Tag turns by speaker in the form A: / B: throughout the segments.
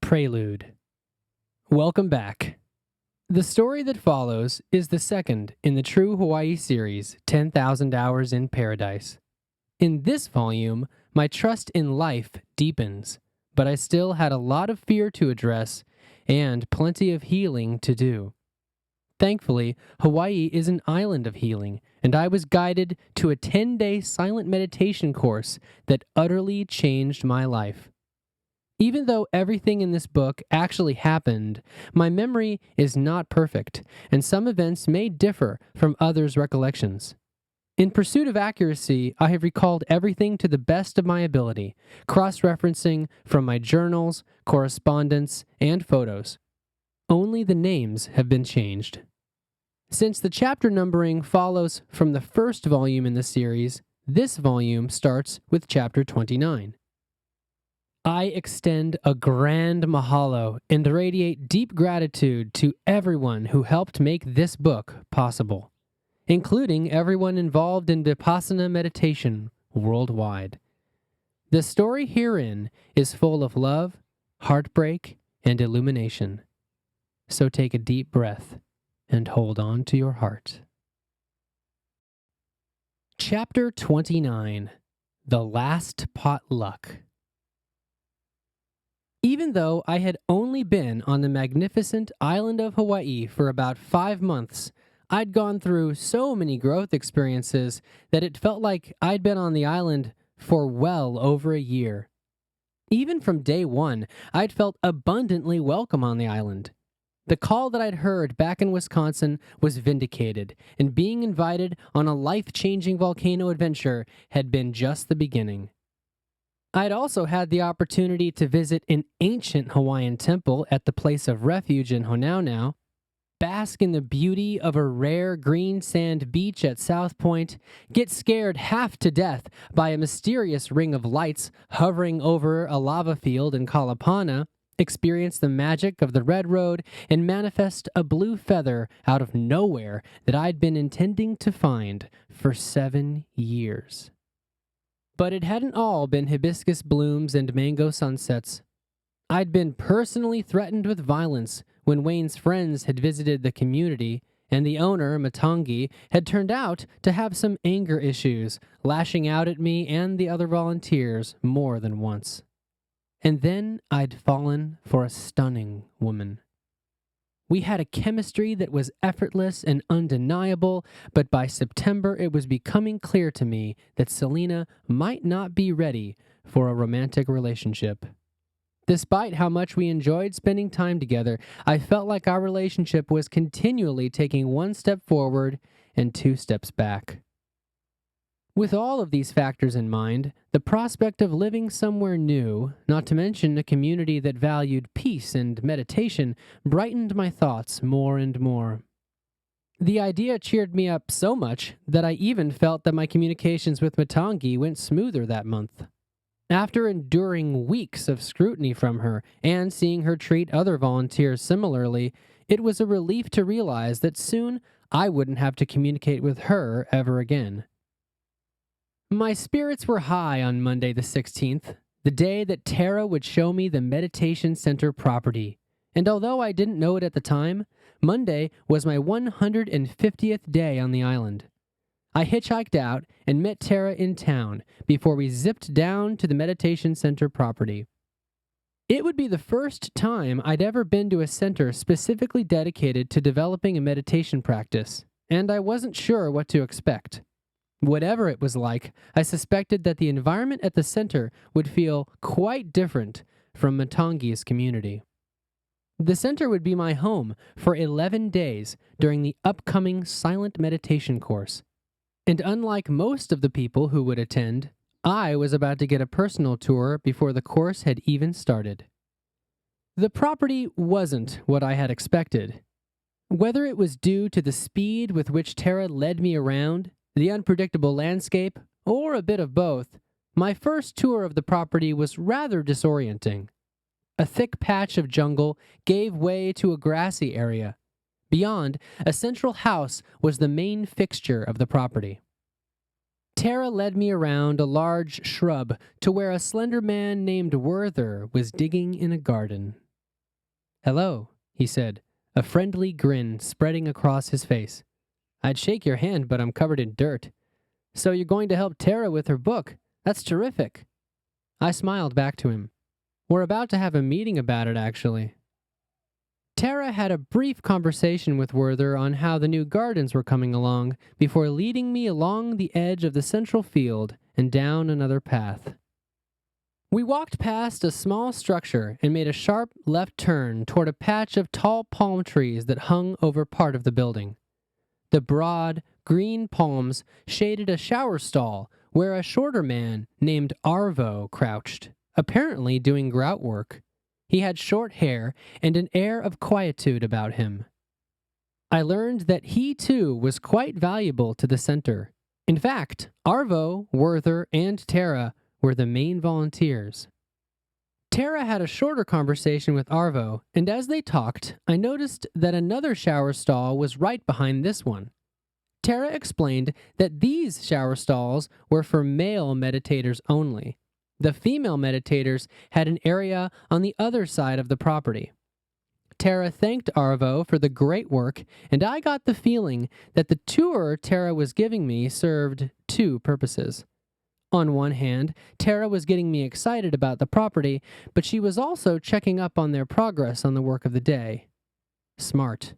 A: Prelude. Welcome back. The story that follows is the second in the True Hawaii series, 10,000 Hours in Paradise. In this volume, my trust in life deepens, but I still had a lot of fear to address and plenty of healing to do. Thankfully, Hawaii is an island of healing, and I was guided to a 10-day silent meditation course that utterly changed my life. Even though everything in this book actually happened, my memory is not perfect, and some events may differ from others' recollections. In pursuit of accuracy, I have recalled everything to the best of my ability, cross-referencing from my journals, correspondence, and photos. Only the names have been changed. Since the chapter numbering follows from the first volume in the series, this volume starts with chapter 29. I extend a grand mahalo and radiate deep gratitude to everyone who helped make this book possible, including everyone involved in Vipassana meditation worldwide. The story herein is full of love, heartbreak, and illumination. So take a deep breath and hold on to your heart. Chapter 29. The Last Potluck. Even though I had only been on the magnificent island of Hawaii for about 5 months, I'd gone through so many growth experiences that it felt like I'd been on the island for well over a year. Even from day one, I'd felt abundantly welcome on the island. The call that I'd heard back in Wisconsin was vindicated, and being invited on a life-changing volcano adventure had been just the beginning. I'd also had the opportunity to visit an ancient Hawaiian temple at the place of refuge in Honaunau, bask in the beauty of a rare green sand beach at South Point, get scared half to death by a mysterious ring of lights hovering over a lava field in Kalapana, experience the magic of the Red Road, and manifest a blue feather out of nowhere that I'd been intending to find for 7 years. But it hadn't all been hibiscus blooms and mango sunsets. I'd been personally threatened with violence when Wayne's friends had visited the community, and the owner, Matangi, had turned out to have some anger issues, lashing out at me and the other volunteers more than once. And then I'd fallen for a stunning woman. We had a chemistry that was effortless and undeniable, but by September it was becoming clear to me that Selena might not be ready for a romantic relationship. Despite how much we enjoyed spending time together, I felt like our relationship was continually taking 1 step forward and 2 steps back. With all of these factors in mind, the prospect of living somewhere new, not to mention a community that valued peace and meditation, brightened my thoughts more and more. The idea cheered me up so much that I even felt that my communications with Matangi went smoother that month. After enduring weeks of scrutiny from her and seeing her treat other volunteers similarly, it was a relief to realize that soon I wouldn't have to communicate with her ever again. My spirits were high on Monday the 16th, the day that Tara would show me the meditation center property. And although I didn't know it at the time, Monday was my 150th day on the island. I hitchhiked out and met Tara in town before we zipped down to the meditation center property. It would be the first time I'd ever been to a center specifically dedicated to developing a meditation practice, and I wasn't sure what to expect. Whatever it was like, I suspected that the environment at the center would feel quite different from Matangi's community. The center would be my home for 11 days during the upcoming silent meditation course. And unlike most of the people who would attend, I was about to get a personal tour before the course had even started. The property wasn't what I had expected. Whether it was due to the speed with which Tara led me around, the unpredictable landscape, or a bit of both, my first tour of the property was rather disorienting. A thick patch of jungle gave way to a grassy area. Beyond, a central house was the main fixture of the property. Tara led me around a large shrub to where a slender man named Werther was digging in a garden. "Hello," he said, a friendly grin spreading across his face. "I'd shake your hand, but I'm covered in dirt. So you're going to help Tara with her book? That's terrific." I smiled back to him. "We're about to have a meeting about it, actually." Tara had a brief conversation with Werther on how the new gardens were coming along before leading me along the edge of the central field and down another path. We walked past a small structure and made a sharp left turn toward a patch of tall palm trees that hung over part of the building. The broad, green palms shaded a shower stall where a shorter man named Arvo crouched, apparently doing grout work. He had short hair and an air of quietude about him. I learned that he too was quite valuable to the center. In fact, Arvo, Werther, and Tara were the main volunteers. Tara had a shorter conversation with Arvo, and as they talked, I noticed that another shower stall was right behind this one. Tara explained that these shower stalls were for male meditators only. The female meditators had an area on the other side of the property. Tara thanked Arvo for the great work, and I got the feeling that the tour Tara was giving me served two purposes. On one hand, Tara was getting me excited about the property, but she was also checking up on their progress on the work of the day. Smart.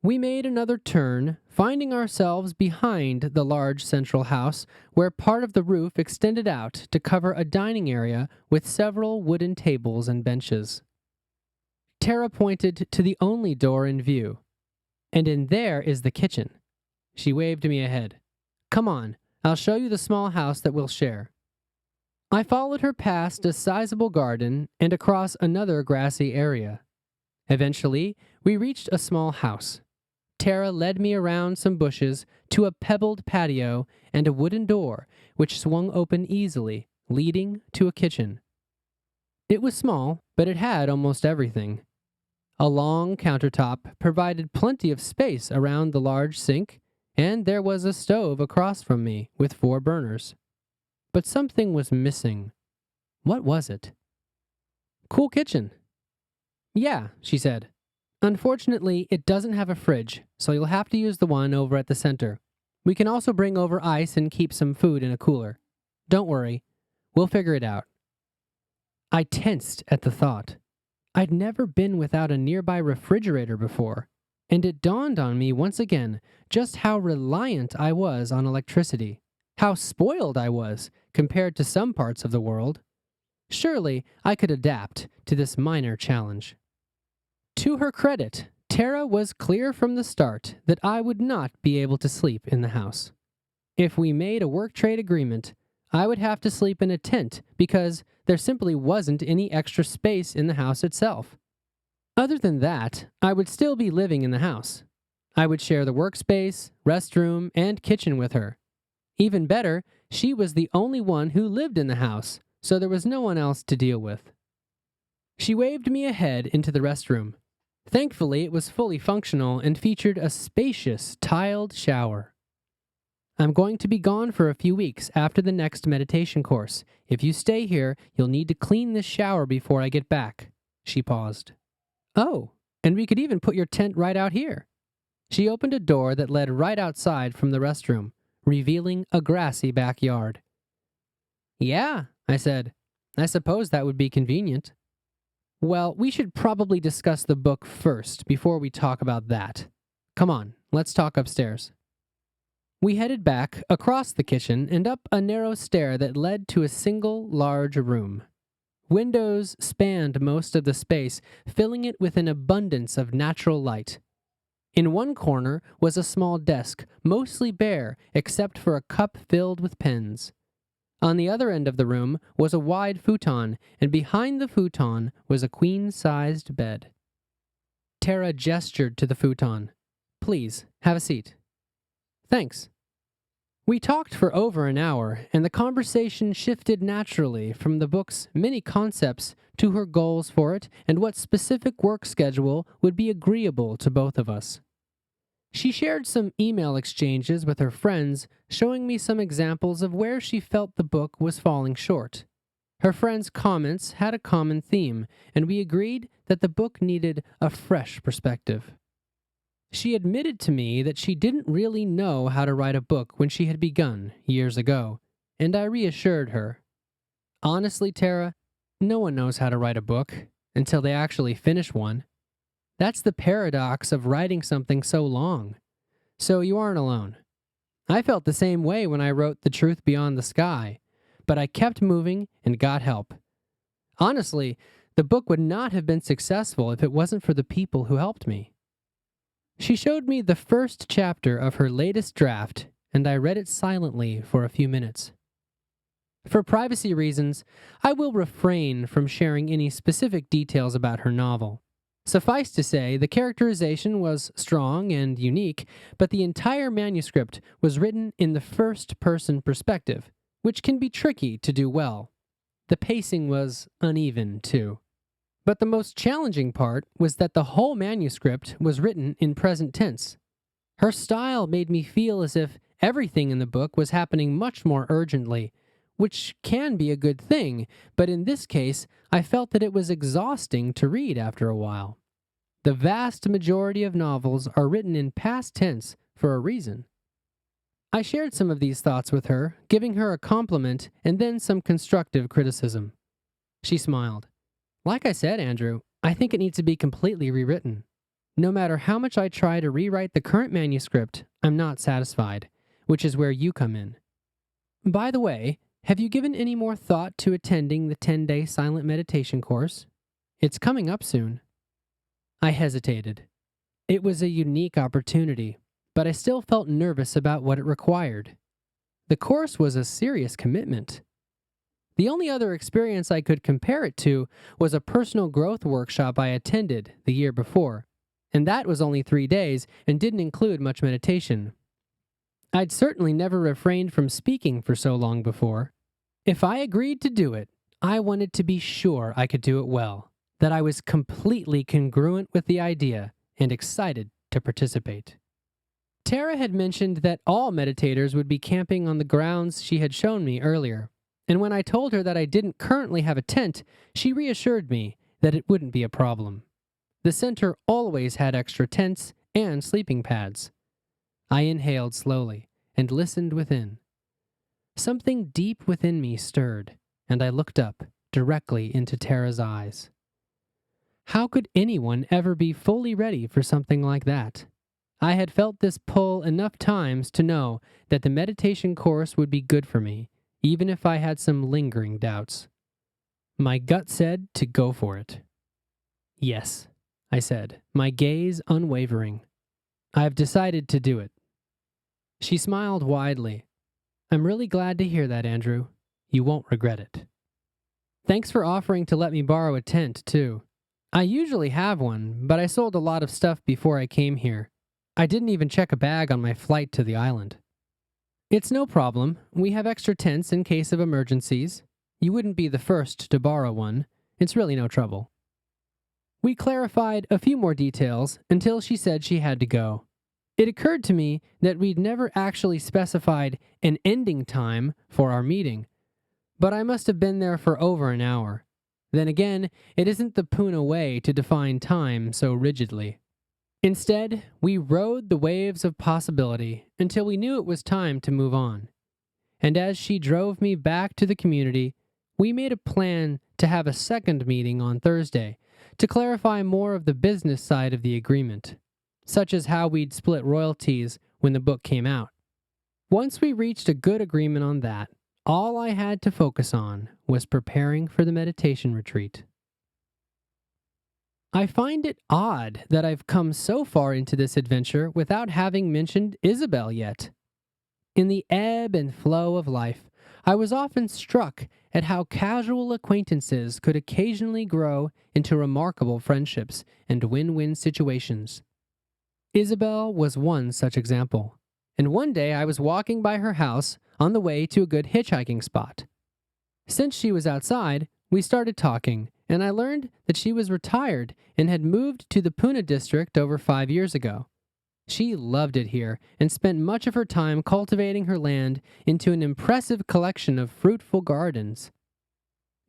A: We made another turn, finding ourselves behind the large central house, where part of the roof extended out to cover a dining area with several wooden tables and benches. Tara pointed to the only door in view. "And in there is the kitchen." She waved me ahead. "Come on, I'll show you the small house that we'll share." I followed her past a sizable garden and across another grassy area. Eventually, we reached a small house. Tara led me around some bushes to a pebbled patio and a wooden door which swung open easily, leading to a kitchen. It was small, but it had almost everything. A long countertop provided plenty of space around the large sink, and there was a stove across from me with 4 burners. But something was missing. What was it? "Cool kitchen." "Yeah," she said. "Unfortunately, it doesn't have a fridge, so you'll have to use the one over at the center. We can also bring over ice and keep some food in a cooler. Don't worry, we'll figure it out." I tensed at the thought. I'd never been without a nearby refrigerator before, and it dawned on me once again just how reliant I was on electricity, how spoiled I was compared to some parts of the world. Surely I could adapt to this minor challenge. To her credit, Tara was clear from the start that I would not be able to sleep in the house. If we made a work trade agreement, I would have to sleep in a tent because there simply wasn't any extra space in the house itself. Other than that, I would still be living in the house. I would share the workspace, restroom, and kitchen with her. Even better, she was the only one who lived in the house, so there was no one else to deal with. She waved me ahead into the restroom. Thankfully, it was fully functional and featured a spacious, tiled shower. "I'm going to be gone for a few weeks after the next meditation course. If you stay here, you'll need to clean this shower before I get back." She paused. "Oh, and we could even put your tent right out here." She opened a door that led right outside from the restroom, revealing a grassy backyard. "Yeah," I said. "I suppose that would be convenient." "Well, we should probably discuss the book first before we talk about that. Come on, let's talk upstairs." We headed back across the kitchen and up a narrow stair that led to a single large room. Windows spanned most of the space, filling it with an abundance of natural light. In one corner was a small desk, mostly bare except for a cup filled with pens. On the other end of the room was a wide futon, and behind the futon was a queen-sized bed. Tara gestured to the futon. "Please, have a seat." "Thanks." We talked for over an hour, and the conversation shifted naturally from the book's many concepts to her goals for it and what specific work schedule would be agreeable to both of us. She shared some email exchanges with her friends, showing me some examples of where she felt the book was falling short. Her friend's comments had a common theme, and we agreed that the book needed a fresh perspective. She admitted to me that she didn't really know how to write a book when she had begun years ago, and I reassured her. Honestly, Tara, no one knows how to write a book until they actually finish one. That's the paradox of writing something so long. So you aren't alone. I felt the same way when I wrote The Truth Beyond the Sky, but I kept moving and got help. Honestly, the book would not have been successful if it wasn't for the people who helped me. She showed me the first chapter of her latest draft, and I read it silently for a few minutes. For privacy reasons, I will refrain from sharing any specific details about her novel. Suffice to say, the characterization was strong and unique, but the entire manuscript was written in the first-person perspective, which can be tricky to do well. The pacing was uneven, too. But the most challenging part was that the whole manuscript was written in present tense. Her style made me feel as if everything in the book was happening much more urgently, which can be a good thing, but in this case, I felt that it was exhausting to read after a while. The vast majority of novels are written in past tense for a reason. I shared some of these thoughts with her, giving her a compliment and then some constructive criticism. She smiled. Like I said, Andrew, I think it needs to be completely rewritten. No matter how much I try to rewrite the current manuscript, I'm not satisfied, which is where you come in. By the way, have you given any more thought to attending the 10-day silent meditation course? It's coming up soon. I hesitated. It was a unique opportunity, but I still felt nervous about what it required. The course was a serious commitment. The only other experience I could compare it to was a personal growth workshop I attended the year before, and that was only 3 days and didn't include much meditation. I'd certainly never refrained from speaking for so long before. If I agreed to do it, I wanted to be sure I could do it well, that I was completely congruent with the idea and excited to participate. Tara had mentioned that all meditators would be camping on the grounds she had shown me earlier, and when I told her that I didn't currently have a tent, she reassured me that it wouldn't be a problem. The center always had extra tents and sleeping pads. I inhaled slowly and listened within. Something deep within me stirred, and I looked up directly into Tara's eyes. How could anyone ever be fully ready for something like that? I had felt this pull enough times to know that the meditation course would be good for me, even if I had some lingering doubts. My gut said to go for it. Yes, I said, my gaze unwavering. I've decided to do it. She smiled widely. I'm really glad to hear that, Andrew. You won't regret it. Thanks for offering to let me borrow a tent, too. I usually have one, but I sold a lot of stuff before I came here. I didn't even check a bag on my flight to the island. It's no problem. We have extra tents in case of emergencies. You wouldn't be the first to borrow one. It's really no trouble. We clarified a few more details until she said she had to go. It occurred to me that we'd never actually specified an ending time for our meeting, but I must have been there for over an hour. Then again, it isn't the Puna way to define time so rigidly. Instead, we rode the waves of possibility until we knew it was time to move on. And as she drove me back to the community, we made a plan to have a second meeting on Thursday to clarify more of the business side of the agreement, such as how we'd split royalties when the book came out. Once we reached a good agreement on that, all I had to focus on was preparing for the meditation retreat. I find it odd that I've come so far into this adventure without having mentioned Isabel yet. In the ebb and flow of life, I was often struck at how casual acquaintances could occasionally grow into remarkable friendships and win-win situations. Isabel was one such example, and one day I was walking by her house on the way to a good hitchhiking spot. Since she was outside, we started talking, and I learned that she was retired and had moved to the Puna district over 5 years ago. She loved it here and spent much of her time cultivating her land into an impressive collection of fruitful gardens.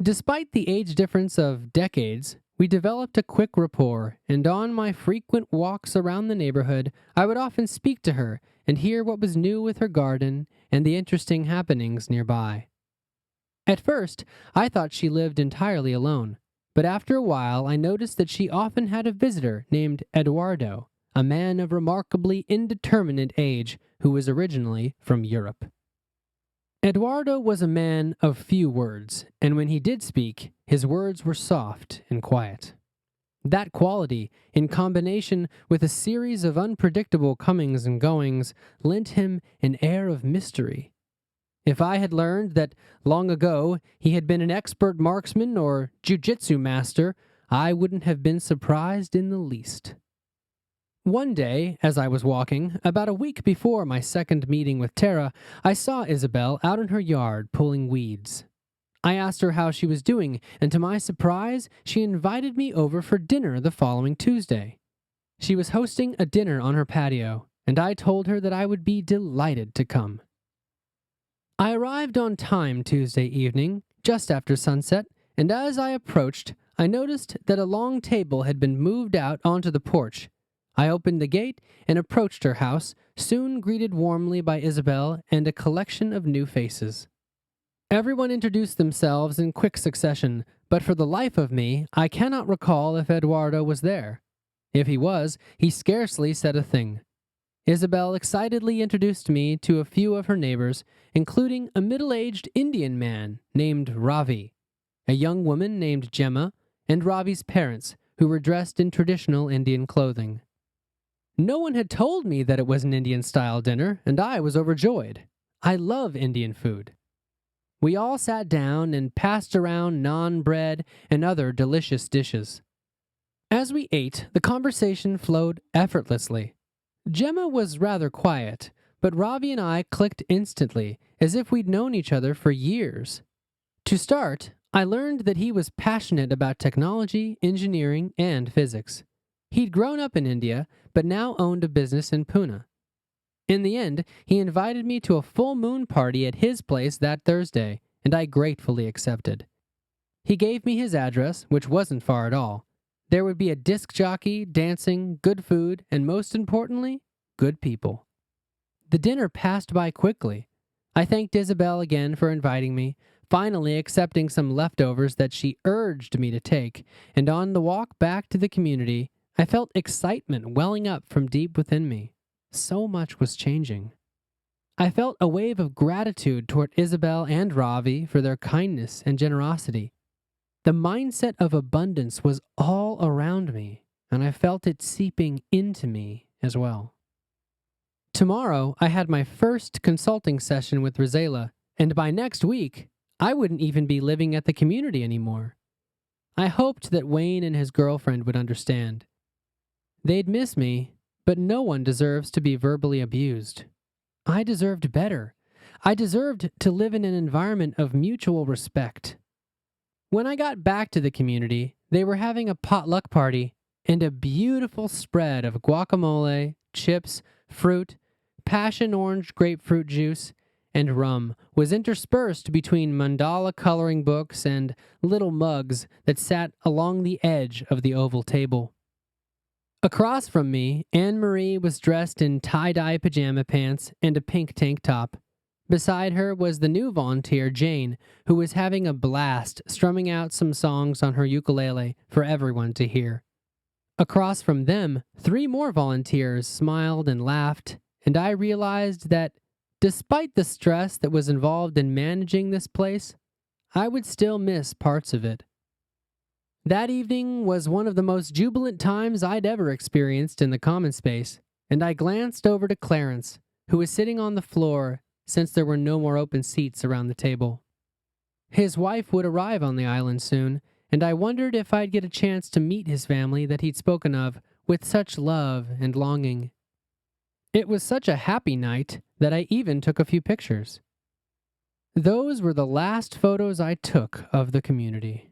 A: Despite the age difference of decades, we developed a quick rapport, and on my frequent walks around the neighborhood, I would often speak to her and hear what was new with her garden and the interesting happenings nearby. At first, I thought she lived entirely alone, but after a while I noticed that she often had a visitor named Eduardo, a man of remarkably indeterminate age who was originally from Europe. Eduardo was a man of few words, and when he did speak, his words were soft and quiet. That quality, in combination with a series of unpredictable comings and goings, lent him an air of mystery. If I had learned that long ago he had been an expert marksman or jiu-jitsu master, I wouldn't have been surprised in the least. One day, as I was walking, about a week before my second meeting with Tara, I saw Isabel out in her yard pulling weeds. I asked her how she was doing, and to my surprise, she invited me over for dinner the following Tuesday. She was hosting a dinner on her patio, and I told her that I would be delighted to come. I arrived on time Tuesday evening, just after sunset, and as I approached, I noticed that a long table had been moved out onto the porch. I opened the gate and approached her house, soon greeted warmly by Isabel and a collection of new faces. Everyone introduced themselves in quick succession, but for the life of me, I cannot recall if Eduardo was there. If he was, he scarcely said a thing. Isabel excitedly introduced me to a few of her neighbors, including a middle-aged Indian man named Ravi, a young woman named Gemma, and Ravi's parents, who were dressed in traditional Indian clothing. No one had told me that it was an Indian-style dinner, and I was overjoyed. I love Indian food. We all sat down and passed around naan bread and other delicious dishes. As we ate, the conversation flowed effortlessly. Gemma was rather quiet, but Ravi and I clicked instantly, as if we'd known each other for years. To start, I learned that he was passionate about technology, engineering, and physics. He'd grown up in India, but now owned a business in Pune. In the end, he invited me to a full moon party at his place that Thursday, and I gratefully accepted. He gave me his address, which wasn't far at all. There would be a disc jockey, dancing, good food, and most importantly, good people. The dinner passed by quickly. I thanked Isabel again for inviting me, finally accepting some leftovers that she urged me to take, and on the walk back to the community, I felt excitement welling up from deep within me. So much was changing. I felt a wave of gratitude toward Isabel and Ravi for their kindness and generosity. The mindset of abundance was all around me, and I felt it seeping into me as well. Tomorrow, I had my first consulting session with Rosella, and by next week, I wouldn't even be living at the community anymore. I hoped that Wayne and his girlfriend would understand. They'd miss me, but no one deserves to be verbally abused. I deserved better. I deserved to live in an environment of mutual respect. When I got back to the community, they were having a potluck party, and a beautiful spread of guacamole, chips, fruit, passion orange grapefruit juice, and rum was interspersed between mandala coloring books and little mugs that sat along the edge of the oval table. Across from me, Anne-Marie was dressed in tie-dye pajama pants and a pink tank top. Beside her was the new volunteer, Jane, who was having a blast strumming out some songs on her ukulele for everyone to hear. Across from them, 3 more volunteers smiled and laughed, and I realized that, despite the stress that was involved in managing this place, I would still miss parts of it. That evening was one of the most jubilant times I'd ever experienced in the common space, and I glanced over to Clarence, who was sitting on the floor since there were no more open seats around the table. His wife would arrive on the island soon, and I wondered if I'd get a chance to meet his family that he'd spoken of with such love and longing. It was such a happy night that I even took a few pictures. Those were the last photos I took of the community.